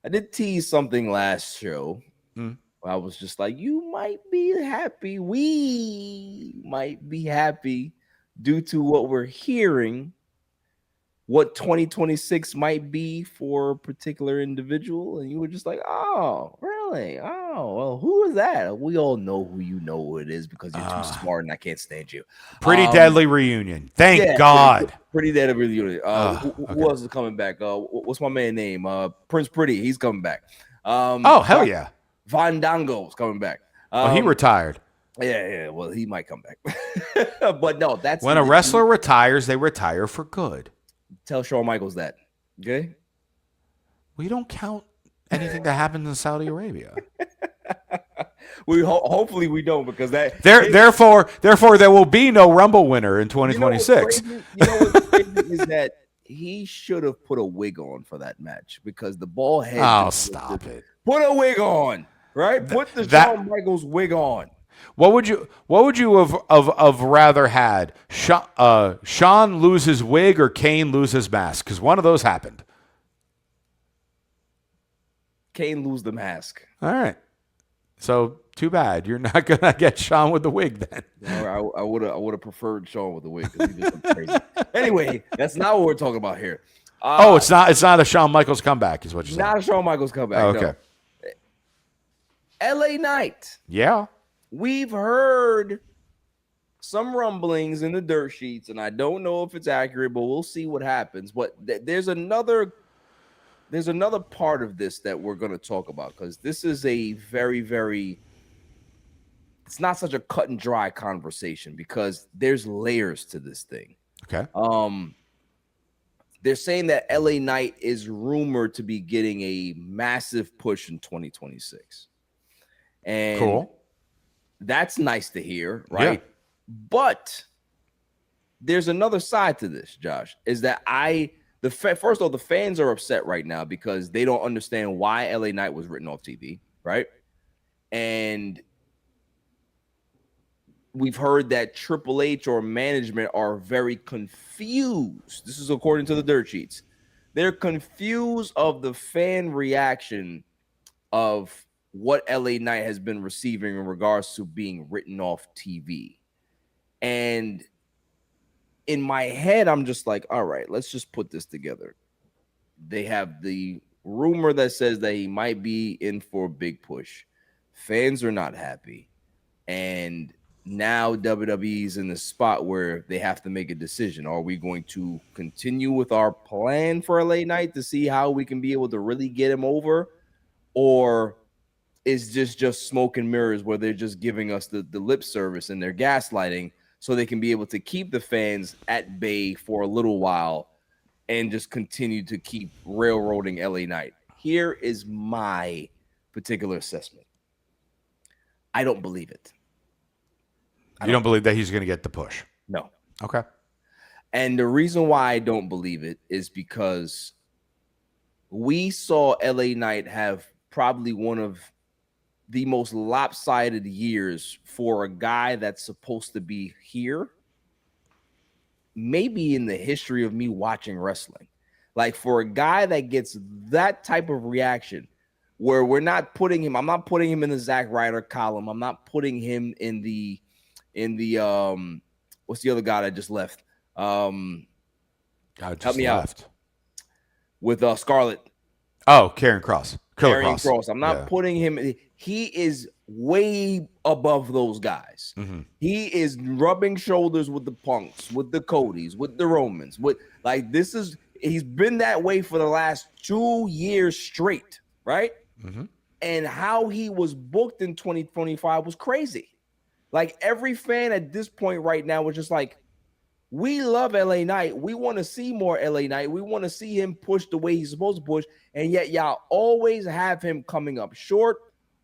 I did tease something last show. I was just like, you might be happy. We might be happy due to what we're hearing, what 2026 might be for a particular individual. And you were just like, oh, really? Oh, well, who is that? We all know who it is because you're too smart and I can't stand you. Pretty Deadly Reunion. Thank Yeah, God. pretty Deadly Reunion. Okay. Who else is coming back? What's my man name? Prince Pretty. He's coming back. Oh, hell yeah. Vandango's coming back. Well, he retired. Yeah. Well, he might come back. But no, that's when a wrestler retires, they retire for good. Tell Shawn Michaels that. Okay? We don't count anything that happens in Saudi Arabia. We hopefully we don't, because that therefore there will be no Rumble winner in 2026. You know what's crazy is that he should have put a wig on for that match, because the ball head. Oh, stop it! Put a wig on, right? Put the Shawn Michaels wig on. What would you have rather had? Shawn lose his wig or Kane lose his mask? Because one of those happened. Kane lose the mask. All right. So too bad you're not gonna get Shawn with the wig then. No, I would have preferred Shawn with the wig, because he did something crazy. Anyway, that's not what we're talking about here. It's not a Shawn Michaels comeback, is what you're saying. Not a Shawn Michaels comeback. Oh, okay. No. LA Knight. Yeah. We've heard some rumblings in the dirt sheets, and I don't know if it's accurate, but we'll see what happens. But there's another part of this that we're going to talk about, because this is a very, very, it's not such a cut and dry conversation, because there's layers to this thing. Okay. They're saying that LA Knight is rumored to be getting a massive push in 2026. And cool. That's nice to hear, right? Yeah. But there's another side to this, Josh, is that first of all, the fans are upset right now because they don't understand why LA Knight was written off TV, right? And we've heard that Triple H or management are very confused. This is according to the dirt sheets. They're confused of the fan reaction of what LA Knight has been receiving in regards to being written off TV. And in my head, I'm just like, all right, let's just put this together. They have the rumor that says that he might be in for a big push. Fans are not happy. And now WWE's in the spot where they have to make a decision. Are we going to continue with our plan for LA Knight to see how we can be able to really get him over? Or is this just smoke and mirrors where they're just giving us the lip service and they're gaslighting so they can be able to keep the fans at bay for a little while and just continue to keep railroading LA Knight? Here is my particular assessment. I don't believe it. You don't believe that he's going to get the push? No. Okay. And the reason why I don't believe it is because we saw LA Knight have probably one of the most lopsided years for a guy that's supposed to be here, maybe in the history of me watching wrestling. Like, for a guy that gets that type of reaction, where I'm not putting him in the Zack Ryder column. I'm not putting him in the what's the other guy that just left? Help me out with Scarlett. Oh, Karrion Kross. Karrion Kross. I'm not putting him. He is way above those guys. Mm-hmm. He is rubbing shoulders with the Punks, with the Codys, with the Romans. He's been that way for the last 2 years straight, right? Mm-hmm. And how he was booked in 2025 was crazy. Like, every fan at this point right now was just like, we love LA Knight. We want to see more LA Knight. We want to see him push the way he's supposed to push. And yet y'all always have him coming up short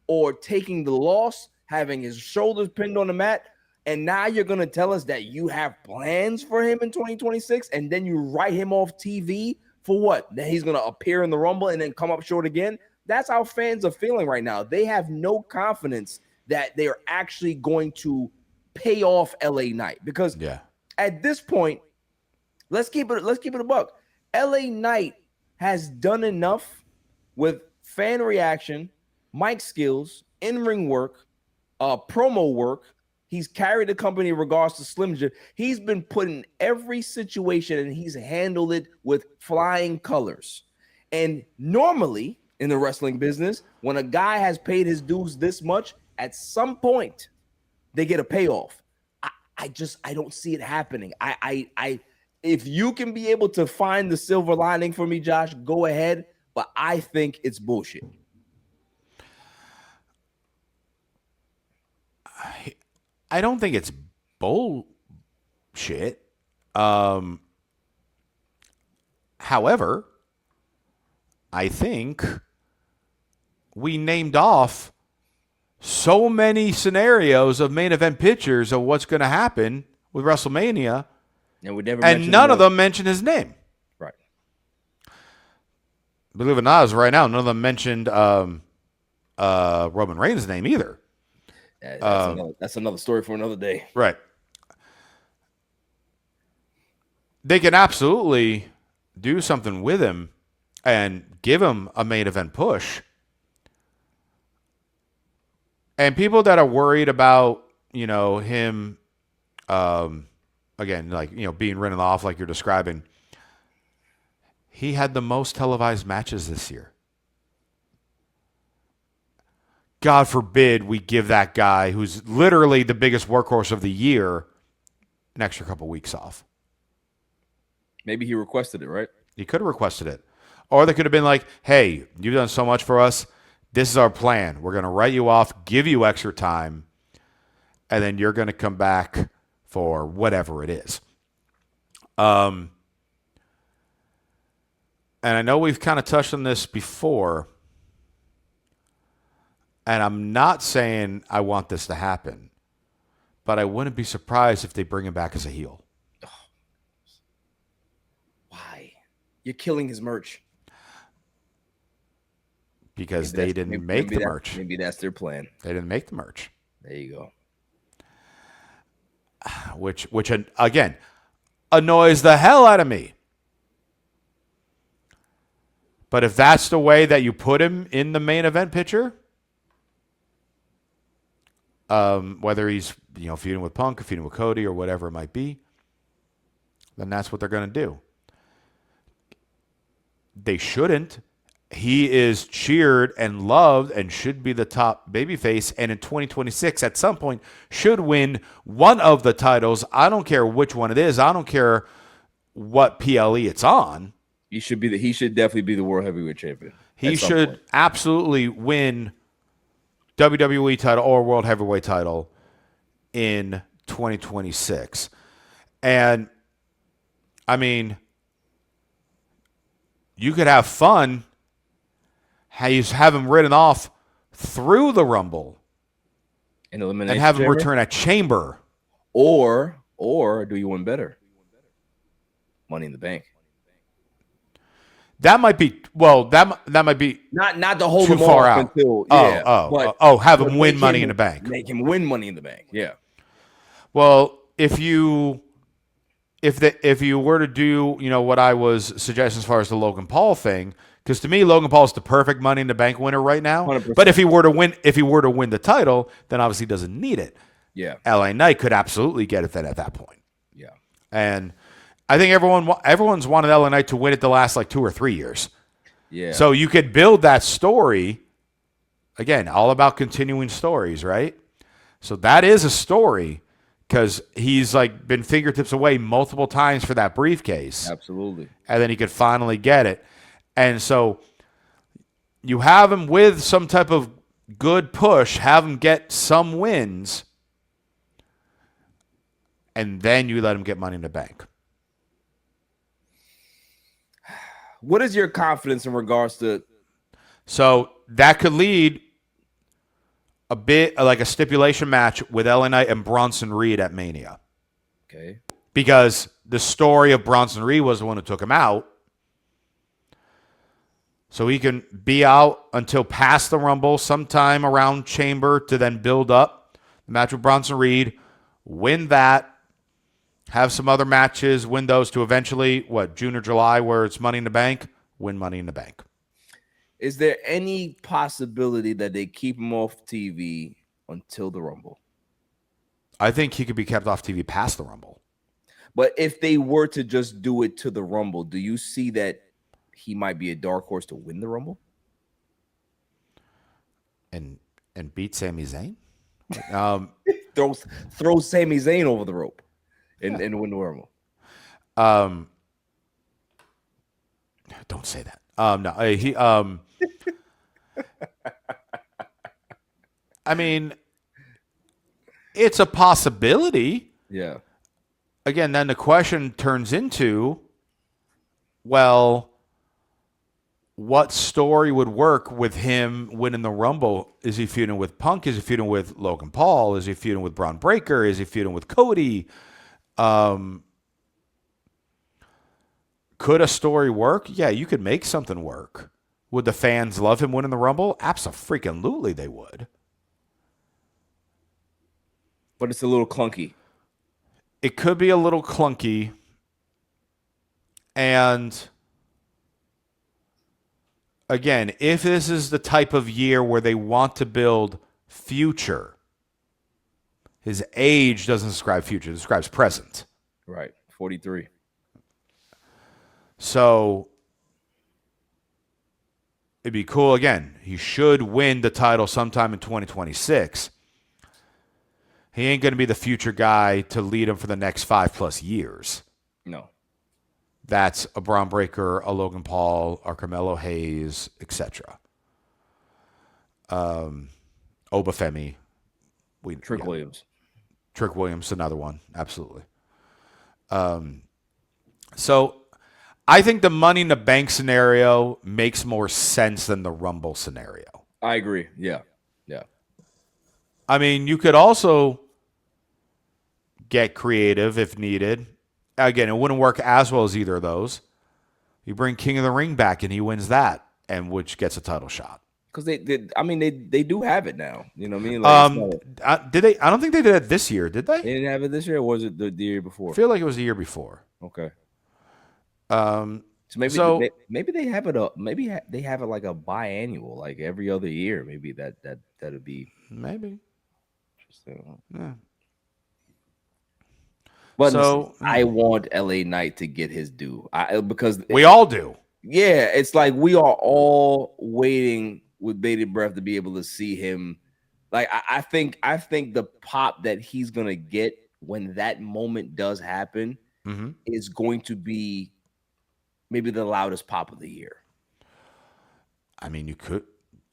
or taking the loss, having his shoulders pinned on the mat. And now you're going to tell us that you have plans for him in 2026, and then you write him off TV for what? That he's going to appear in the Rumble and then come up short again? That's how fans are feeling right now. They have no confidence that they're actually going to pay off LA Knight, because at this point, let's keep it a buck. LA Knight has done enough with fan reaction, mic skills, in-ring work, promo work. He's carried the company in regards to Slim Jim. He's been put in every situation and he's handled it with flying colors. And normally in the wrestling business, when a guy has paid his dues this much, at some point they get a payoff. I don't see it happening. If you can be able to find the silver lining for me, Josh, go ahead. But I think it's bullshit. I don't think it's bullshit. However, I think we named off so many scenarios of main event pictures of what's going to happen with WrestleMania, and none of them mentioned his name. Right. Believe it or not, as right now, none of them mentioned Roman Reigns' name either. That's another story for another day. Right. They can absolutely do something with him and give him a main event push. And people that are worried about, him, again, being written off like you're describing, he had the most televised matches this year. God forbid we give that guy, who's literally the biggest workhorse of the year, an extra couple weeks off. Maybe he requested it, right? He could have requested it. Or they could have been like, hey, you've done so much for us. This is our plan. We're going to write you off, give you extra time, and then you're going to come back for whatever it is. And I know we've kind of touched on this before, and I'm not saying I want this to happen, but I wouldn't be surprised if they bring him back as a heel. Why? You're killing his merch. Because they didn't make the merch. Maybe that's their plan. They didn't make the merch. There you go. Which again, annoys the hell out of me. But if that's the way that you put him in the main event picture, whether he's feuding with Punk, or feuding with Cody, or whatever it might be, then that's what they're going to do. They shouldn't. He is cheered and loved and should be the top babyface, and in 2026 at some point should win one of the titles. I don't care which one it is. I don't care what PLE it's on. He should definitely be the World Heavyweight Champion. He should absolutely win WWE title or World Heavyweight title in 2026. And I mean, you could have fun. Have him written off through the Rumble and have him return at Chamber. Or do you win better? Money in the Bank. That might be that might be not to hold too him far off out. Until have him win Money in the Bank. Make him win Money in the Bank. Yeah. Well, if you were to do what I was suggesting as far as the Logan Paul thing. Because to me, Logan Paul is the perfect Money in the Bank winner right now. 100%. But if he were to win the title, then obviously he doesn't need it. Yeah. LA Knight could absolutely get it then at that point. Yeah. And I think everyone's wanted LA Knight to win it the last 2 or 3 years. Yeah. So you could build that story. Again, all about continuing stories, right? So that is a story because he's been fingertips away multiple times for that briefcase. Absolutely. And then he could finally get it. And so you have him with some type of good push, have him get some wins, and then you let him get Money in the Bank. What is your confidence in regards to? So that could lead a bit like a stipulation match with LA Knight and Bronson Reed at Mania. Okay. Because the story of Bronson Reed was the one who took him out. So he can be out until past the Rumble, sometime around Chamber, to then build up the match with Bronson Reed, win that, have some other matches, win those to eventually, June or July, where it's Money in the Bank, win Money in the Bank. Is there any possibility that they keep him off TV until the Rumble? I think he could be kept off TV past the Rumble. But if they were to just do it to the Rumble, do you see that he might be a dark horse to win the Rumble? And beat Sami Zayn? Throw Sami Zayn over the rope and win the Rumble. Don't say that. No, he. I mean, it's a possibility. Yeah. Again, then the question turns into, well, what story would work with him winning the Rumble? Is he feuding with Punk? Is he feuding with Logan Paul? Is he feuding with Braun Breaker? Is he feuding with Cody? Could a story work? Yeah, you could make something work. Would the fans love him winning the Rumble? Absolutely, they would. But it's a little clunky. It could be a little clunky. And again, if this is the type of year where they want to build future, his age doesn't describe future, it describes present. Right. 43. So it'd be cool. Again, he should win the title sometime in 2026. He ain't going to be the future guy to lead him for the next 5+ years. No. That's a Braun Breaker, a Logan Paul, a Carmelo Hayes, etc. Obafemi. Trick Williams. Trick Williams, another one. Absolutely. So I think the Money in the Bank scenario makes more sense than the Rumble scenario. I agree. Yeah. I mean, you could also get creative if needed. Again, it wouldn't work as well as either of those. You bring King of the Ring back and he wins that, and which gets a title shot. Because they do have it now. You know what I mean? Like, did they? I don't think they did it this year. Did they? They didn't have it this year, or was it the year before? I feel like it was the year before. Okay. So maybe they have it. They have it like a biannual, like every other year. Maybe that'd be maybe interesting. Yeah. But listen, I want LA Knight to get his due. Because we all do. Yeah, it's like we are all waiting with bated breath to be able to see him. Like I think the pop that he's gonna get when that moment does happen is going to be maybe the loudest pop of the year. I mean,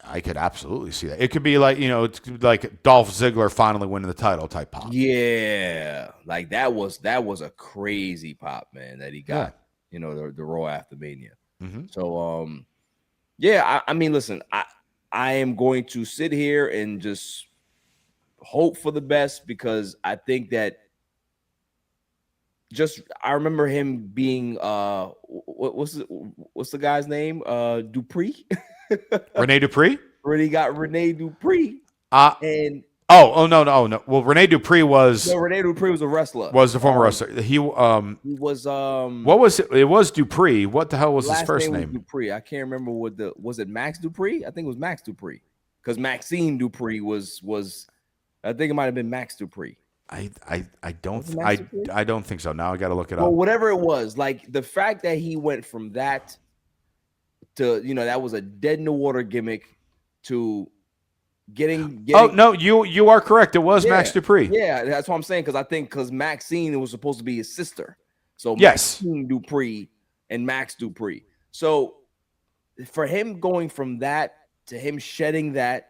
I could absolutely see that. It could be like, it's like Dolph Ziggler finally winning the title type pop. Yeah, like that was a crazy pop, man, that he got. The Raw after Mania. So, yeah, I mean, listen, I am going to sit here and just hope for the best, because I think that I remember him being what's the guy's name? Dupree. Rene Dupree? Already got Rene Dupree. And no. Well, Rene Dupree was Rene Dupree was a wrestler. Was the former wrestler. He was what was it? It was Dupree. What the hell was his first name? Dupree. I can't remember was it Max Dupree? I think it was Max Dupree. Because Maxine Dupree was I think it might have been Max Dupree. I don't think so. Now I got to look it up. Well, whatever it was, like the fact that he went from that to that was a dead in the water gimmick to getting. Oh no, you are correct. It was Max Dupree. Yeah, that's what I'm saying, because Maxine was supposed to be his sister. So yes, Maxine Dupree and Max Dupree. So for him going from that to him shedding that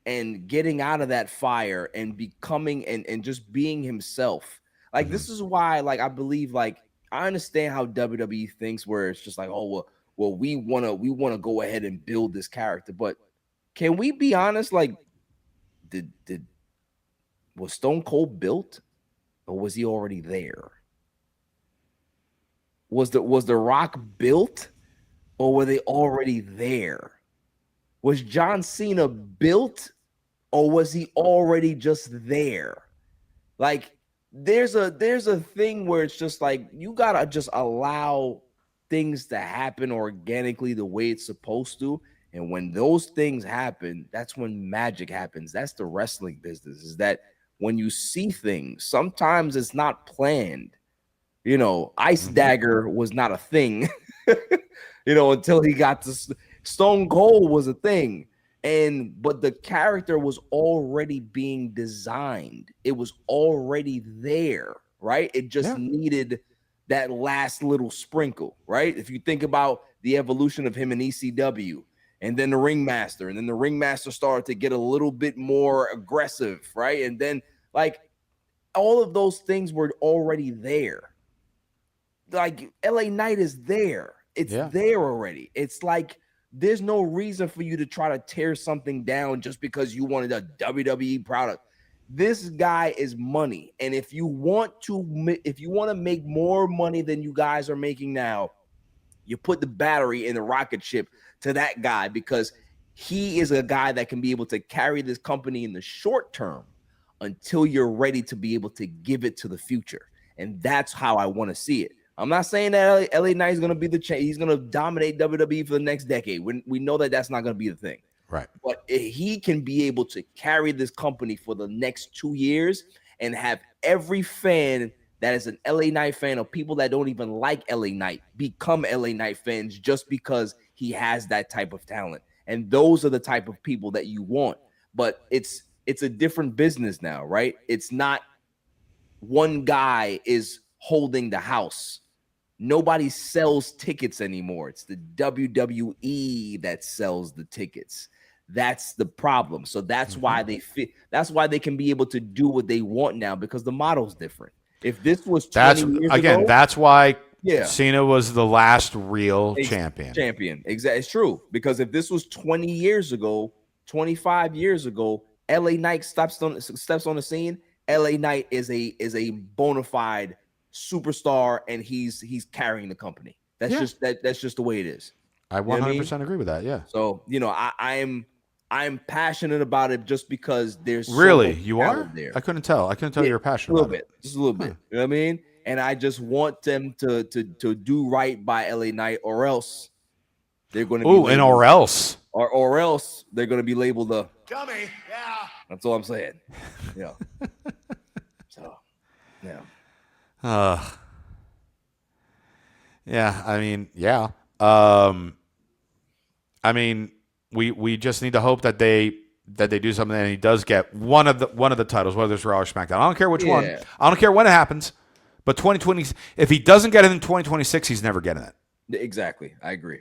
and getting out of that fire and becoming and just being himself. Like this is why, like, I believe, like, I understand how WWE thinks, where it's just like, oh well, we wanna go ahead and build this character, but can we be honest? Like, was Stone Cold built, or was he already there? Was the Rock built, or were they already there? Was John Cena built, or was he already just there? Like, there's a thing where it's just like you gotta just allow things to happen organically the way it's supposed to, And when those things happen, that's when magic happens. That's the wrestling business, is that when you see things, sometimes it's not planned. Ice Dagger was not a thing, until he got to Stone Cold was a thing. But the character was already being designed. It was already there, right? It just needed that last little sprinkle, right? If you think about the evolution of him in ECW, and then the Ringmaster, and then the Ringmaster started to get a little bit more aggressive, right? And then like all of those things were already there. Like LA Knight is there. It's there already. It's like there's no reason for you to try to tear something down just because you wanted a WWE product. This guy is money. And if you want to make more money than you guys are making now, you put the battery in the rocket ship to that guy, because he is a guy that can be able to carry this company in the short term until you're ready to be able to give it to the future. And that's how I want to see it. I'm not saying that LA Knight is going to be the change. He's going to dominate WWE for the next decade. We know that that's not going to be the thing. Right. But he can be able to carry this company for the next 2 years and have every fan that is an LA Knight fan, or people that don't even like LA Knight, become LA Knight fans just because he has that type of talent. And those are the type of people that you want. But it's a different business now, right? It's not one guy is holding the house. Nobody sells tickets anymore. It's the WWE that sells the tickets. That's the problem. So that's why that's why they can be able to do what they want now, because the model's different. If this was 20 years ago, that's why Cena was the last real champion. Exactly. It's true. Because if this was 20 years ago, 25 years ago, LA Knight steps on the scene. LA Knight is a bona fide superstar, and he's carrying the company. That's just the way it is. I 100% agree with that. Yeah. So I'm passionate about it just because there's really so much you are there. I couldn't tell you were passionate a little about bit it. Just a little bit. You know what I mean? And I just want them to do right by LA Knight, or else they're going to be and or else they're going to be labeled a dummy. Yeah, that's all I'm saying. Yeah. So yeah. Yeah, I mean, yeah. I mean, we just need to hope that they do something and he does get one of the titles, whether it's Raw or SmackDown. I don't care which one. I don't care when it happens. But 2020, if he doesn't get it in 2026, he's never getting it. Exactly. I agree.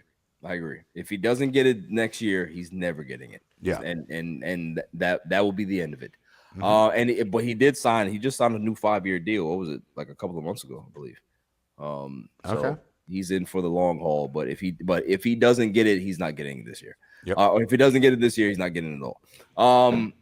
If he doesn't get it next year, he's never getting it. Yeah. And that will be the end of it. But he just signed a new 5-year deal. What was it? Like a couple of months ago, I believe. So he's in for the long haul. But if he doesn't get it, he's not getting it this year. Yep. Or if he doesn't get it this year, he's not getting it at all.